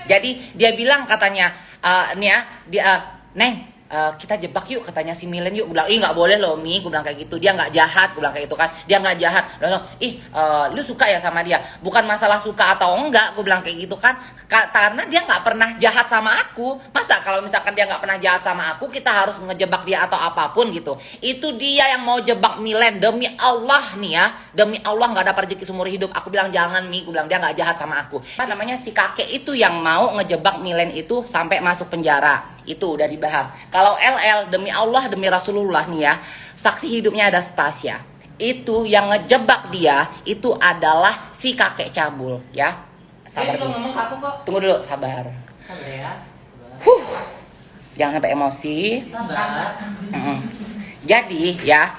Jadi dia bilang katanya, nih ya, dia, Neng, kita jebak yuk katanya si Milen yuk. Gue bilang, ih nggak boleh loh Mi, gue bilang kayak gitu. Dia nggak jahat, gue bilang kayak gitu kan. Dia nggak jahat. Lalu, lu suka ya sama dia? Bukan masalah suka atau enggak, gue bilang kayak gitu kan. Karena dia nggak pernah jahat sama aku. Masa kalau misalkan dia nggak pernah jahat sama aku, kita harus ngejebak dia atau apapun gitu. Itu dia yang mau jebak Milen. Demi Allah nih ya, demi Allah nggak ada rezeki seumur hidup. Aku bilang jangan Mi, gue bilang dia nggak jahat sama aku. Apa namanya, si kakek itu yang mau ngejebak Milen itu sampai masuk penjara. Itu udah dibahas. Kalau LL, demi Allah, demi Rasulullah nih ya, saksi hidupnya ada Stasia. Itu yang ngejebak dia, itu adalah si kakek cabul ya. Sabar dulu. Ngomong aku kok. Tunggu dulu, sabar. Sabar ya. Jangan sampai emosi. Sabar. Jadi ya,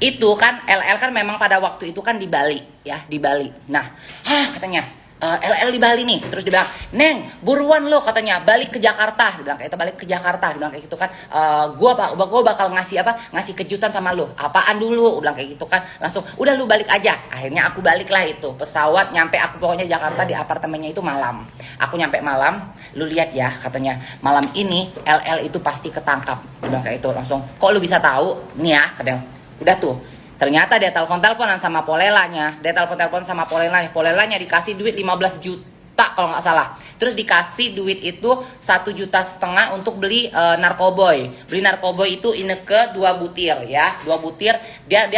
itu kan LL kan memang pada waktu itu kan di Bali ya, di Bali. Nah, katanya LL di Bali nih, terus dia bilang, Neng, buruan lo katanya balik ke Jakarta. Dia bilang kayak itu, balik ke Jakarta. Dia bilang kayak gitu kan, gua bakal ngasih kejutan sama lo. Apaan dulu? Dia bilang kayak gitu kan. Langsung, udah lu balik aja. Akhirnya aku balik lah itu, pesawat nyampe aku pokoknya Jakarta, di apartemennya itu malam. Aku nyampe malam, lu lihat ya katanya, malam ini LL itu pasti ketangkap. Dia bilang kayak itu, langsung, kok lu bisa tahu? Nih ya, katanya, udah tuh. Ternyata dia telepon-teleponan sama Polelanya. Dia telepon-telepon sama Polelanya. Polelanya dikasih duit 15 juta kalau nggak salah. Terus dikasih duit itu 1,5 juta untuk beli narkoboy. Beli narkoboy itu Ineke 2 butir ya. 2 butir dia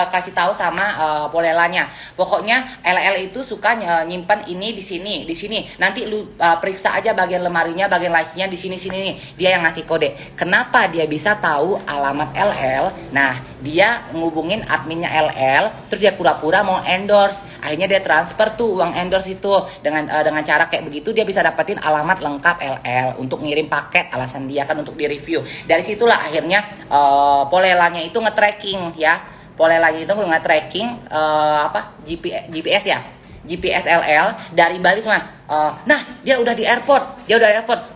kasih tahu sama Polelanya. Pokoknya LL itu suka nyimpan ini di sini. Nanti lu periksa aja bagian lemarinya, bagian lacinya di sini nih. Dia yang ngasih kode. Kenapa dia bisa tahu alamat LL? Nah, dia ngubungin adminnya LL, terus dia pura-pura mau endorse. Akhirnya dia transfer tuh uang endorse itu dengan cara kayak begitu dia bisa dapetin alamat lengkap LL untuk ngirim paket, alasan dia kan untuk direview. Dari situlah akhirnya Polelanya itu nge-tracking ya. Polelanya itu nge-tracking GPS ya. GPS LL dari Bali semua. Nah, dia udah di airport.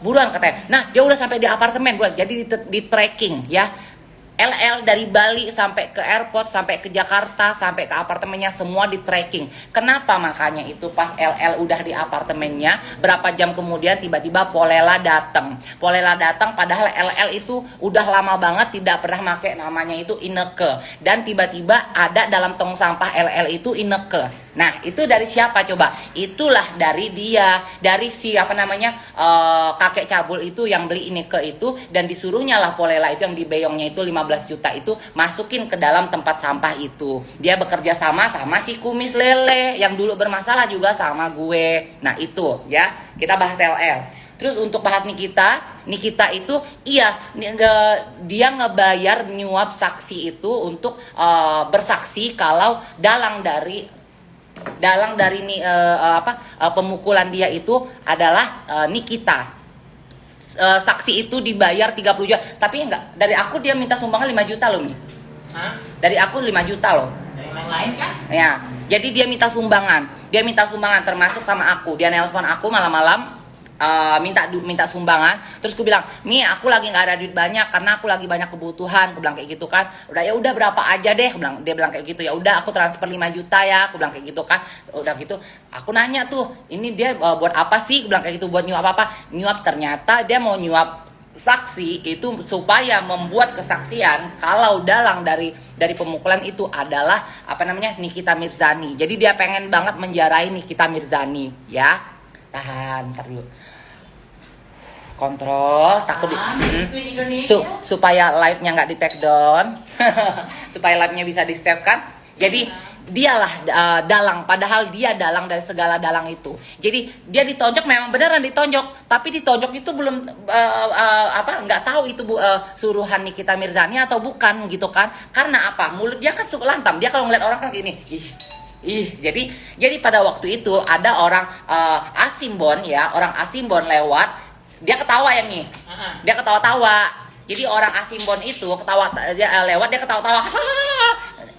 Buruan katanya. Nah, dia udah sampai di apartemen, buruan. Jadi di tracking ya. LL dari Bali sampai ke airport, sampai ke Jakarta, sampai ke apartemennya semua di tracking. Kenapa? Makanya itu pas LL udah di apartemennya, berapa jam kemudian tiba-tiba Polela datang. Padahal LL itu udah lama banget tidak pernah pakai namanya itu Ineke. Dan tiba-tiba ada dalam tong sampah LL itu Ineke. Nah, itu dari siapa coba? Itulah dari dia, dari si kakek cabul itu yang beli Ineke itu, dan disuruhnya lah Polela itu yang dibeyongnya itu 15 juta itu masukin ke dalam tempat sampah itu. Dia bekerja sama si kumis lele yang dulu bermasalah juga sama gue. Nah, itu ya, kita bahas LL. Terus untuk bahas Nikita itu iya, dia ngebayar nyuap saksi itu untuk bersaksi kalau dalang dari pemukulan dia itu adalah Nikita. Saksi itu dibayar 30 juta. Tapi enggak, dari aku dia minta sumbangan 5 juta loh nih. Hah? Dari aku 5 juta loh. Dari yang lain kan? Ya, jadi dia minta sumbangan. Termasuk sama aku. Dia nelpon aku malam-malam, minta sumbangan. Terus aku bilang, Mi, aku lagi nggak ada duit banyak karena aku lagi banyak kebutuhan. Aku bilang kayak gitu kan. Udah, ya udah berapa aja deh. Dia bilang kayak gitu. Ya udah, aku transfer 5 juta ya. Aku bilang kayak gitu kan. Udah gitu, aku nanya tuh, ini dia buat apa sih? Aku bilang kayak gitu, buat nyuap apa? Nyuap, ternyata dia mau nyuap saksi itu supaya membuat kesaksian kalau dalang dari pemukulan itu adalah Nikita Mirzani. Jadi dia pengen banget menjarahi Nikita Mirzani ya. Tahan, ntar dulu. Kontrol, takut supaya live-nya nggak di take down. Supaya live-nya bisa di save kan. Jadi dialah dalang, padahal dia dalang dari segala dalang itu. Jadi dia ditonjok, memang beneran ditonjok, tapi ditonjok itu belum nggak tahu itu suruhan Nikita Mirzani atau bukan gitu kan. Karena apa? Mulut dia kan suka lantam. Dia kalau ngeliat orang kan gini. Jadi pada waktu itu ada orang Asimbon lewat, dia ketawa ya nih. Dia ketawa-tawa. Jadi orang Asimbon itu lewat, dia ketawa-tawa.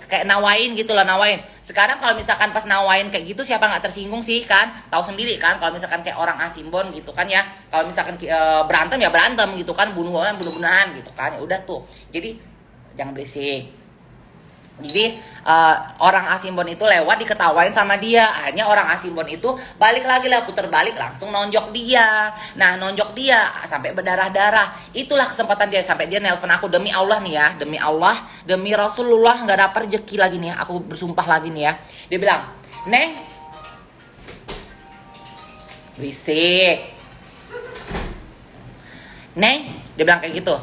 Kayak nawain gitu loh, nawain. Sekarang kalau misalkan pas nawain kayak gitu, siapa nggak tersinggung sih kan? Tahu sendiri kan kalau misalkan kayak orang Asimbon gitu kan ya. Kalau misalkan berantem ya berantem gitu kan, bunuh-bunuhan gitu kan. Ya udah tuh. Jadi jangan berisik. Jadi orang Asimbon itu lewat diketawain sama dia. Akhirnya orang Asimbon itu balik lagi lah, puter balik langsung nonjok dia. Nah nonjok dia sampai berdarah-darah. Itulah kesempatan dia, sampai dia nelpon aku, demi Allah nih ya, demi Allah, demi Rasulullah nggak dapat rezeki lagi nih. Aku bersumpah lagi nih ya. Dia bilang, Neng, berisik. Neng, dia bilang kayak gitu.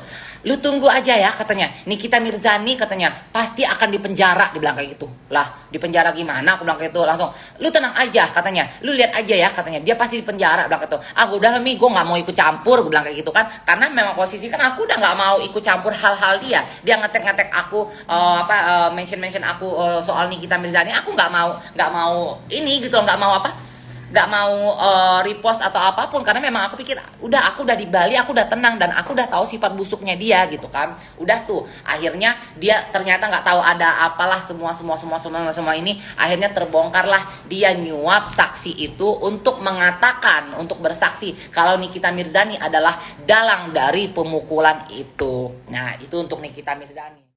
Lu tunggu aja ya katanya. Nikita Mirzani katanya pasti akan dipenjara, dibilang kayak gitu. Lah, dipenjara gimana? Aku bilang kayak gitu. Langsung, lu tenang aja katanya. Lu lihat aja ya katanya. Dia pasti dipenjara, bilang kayak gitu. Aku udah Mi, gue nggak mau ikut campur, gue bilang kayak gitu kan. Karena memang posisi kan aku udah nggak mau ikut campur hal-hal dia. Dia ngetek-ngetek aku mention aku soal Nikita Mirzani. Aku nggak mau ini gitu loh, nggak mau repost atau apapun, karena memang aku pikir aku udah di Bali, aku udah tenang dan aku udah tahu sifat busuknya dia gitu kan. Udah tuh akhirnya dia ternyata nggak tahu ada apalah, semua ini akhirnya terbongkarlah. Dia nyuap saksi itu untuk mengatakan, untuk bersaksi kalau Nikita Mirzani adalah dalang dari pemukulan itu. Nah itu untuk Nikita Mirzani.